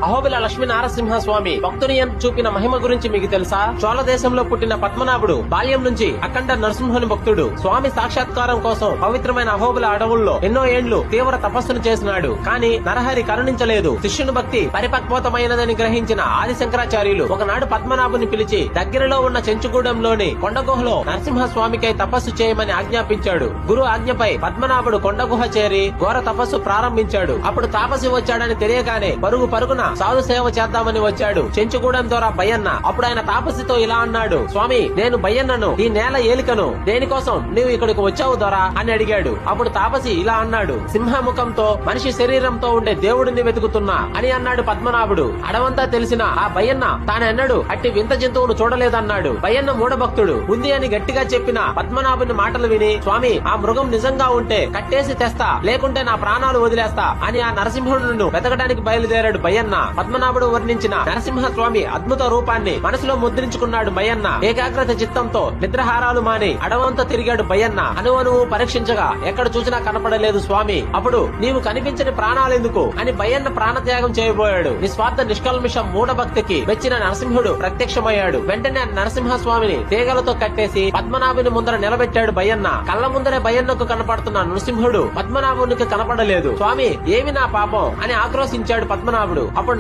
అహోబిల లక్ష్మీ నారసింహ స్వామి భక్తుని చూపిన మహిమ గురించి మీకు తెలుసా? చోళ దేశంలో పుట్టిన పద్మనాభుడు బాల్యం నుంచి అఖండ నరసింహుని భక్తుడు. స్వామి సాక్షాత్కారం కోసం పవిత్రమైన అహోబిల అడవుల్లో ఎన్నో ఏండ్లు తీవ్ర తపస్సును చేసినాడు. కానీ నరహరి కరుణించలేదు. శిష్యుని భక్తి పరిపక్వతమైనదని గ్రహించిన ఆది శంకరాచార్యులు ఒకనాడు పద్మనాభుని పిలిచి దగ్గరలో ఉన్న చెంచుగూడెంలోని కొండగుహలో నరసింహస్వామికై తపస్సు చేయమని ఆజ్ఞాపించాడు. గురు ఆజ్ఞపై పద్మనాభుడు కొండగుహ చేరి ఘోర తపస్సు ప్రారంభించాడు. అప్పుడు తాపసి వచ్చాడని తెలియగానే పరుగున సాధు సేవ చేద్దామని వచ్చాడు చెంచుగూడెం ద్వారా బయ్యన్న. అప్పుడు ఆయన తాపసితో ఇలా అన్నాడు, స్వామి, నేను బయ్యన్నను, ఈ నేల ఏలికను. దేనికోసం నీవు ఇక్కడికి వచ్చావు దొరా అని అడిగాడు. అప్పుడు తాపసి ఇలా అన్నాడు, సింహముఖంతో మనిషి శరీరంతో ఉండే దేవుడిని వెతుకుతున్నా అని అన్నాడు పద్మనాభుడు. అడవంతా తెలిసిన ఆ బయ్యన్న తానెన్నడు అట్టి వింత జంతువును చూడలేదన్నాడు. బయ్యన్న మూఢభక్తుడు. ఉంది అని గట్టిగా చెప్పిన పద్మనాభుని మాటలు విని, స్వామి, ఆ మృగం నిజంగా ఉంటే కట్టేసి తెస్తా, లేకుంటే నా ప్రాణాలు వదిలేస్తా అని ఆ నరసింహుడును వెతకడానికి బయలుదేరాడు బయ్యన్న. పద్మనాభుడు వర్ణించిన నరసింహస్వామి అద్భుత రూపాన్ని మనసులో ముద్రించుకున్నాడు బయ్యన్న. ఏకాగ్రత చిత్తంతో నిద్రహారాలు మాని అడవంతా తిరిగాడు బయ్యన్న. అణువణువు పరీక్షించగా ఎక్కడ చూసినా కనపడలేదు స్వామి. అప్పుడు నీవు కనిపించని ప్రాణాలెందుకు అని బయ్యన్న ప్రాణత్యాగం చేయబోయాడు. నిస్వార్థ నిష్కల్మిషం మూఢభక్తికి మెచ్చిన నరసింహుడు ప్రత్యక్షమయ్యాడు. వెంటనే నరసింహస్వామిని తీగలతో కట్టేసి పద్మనాభుని ముందర నిలబెట్టాడు బయ్యన్న. కళ్ళ ముందరే బయ్యన్నకు కనపడుతున్న నరసింహుడు పద్మనాభునికి కనపడలేదు. స్వామి, ఏమి నా పాపం అని ఆక్రోశించాడు పద్మనాభుడు. అప్పుడు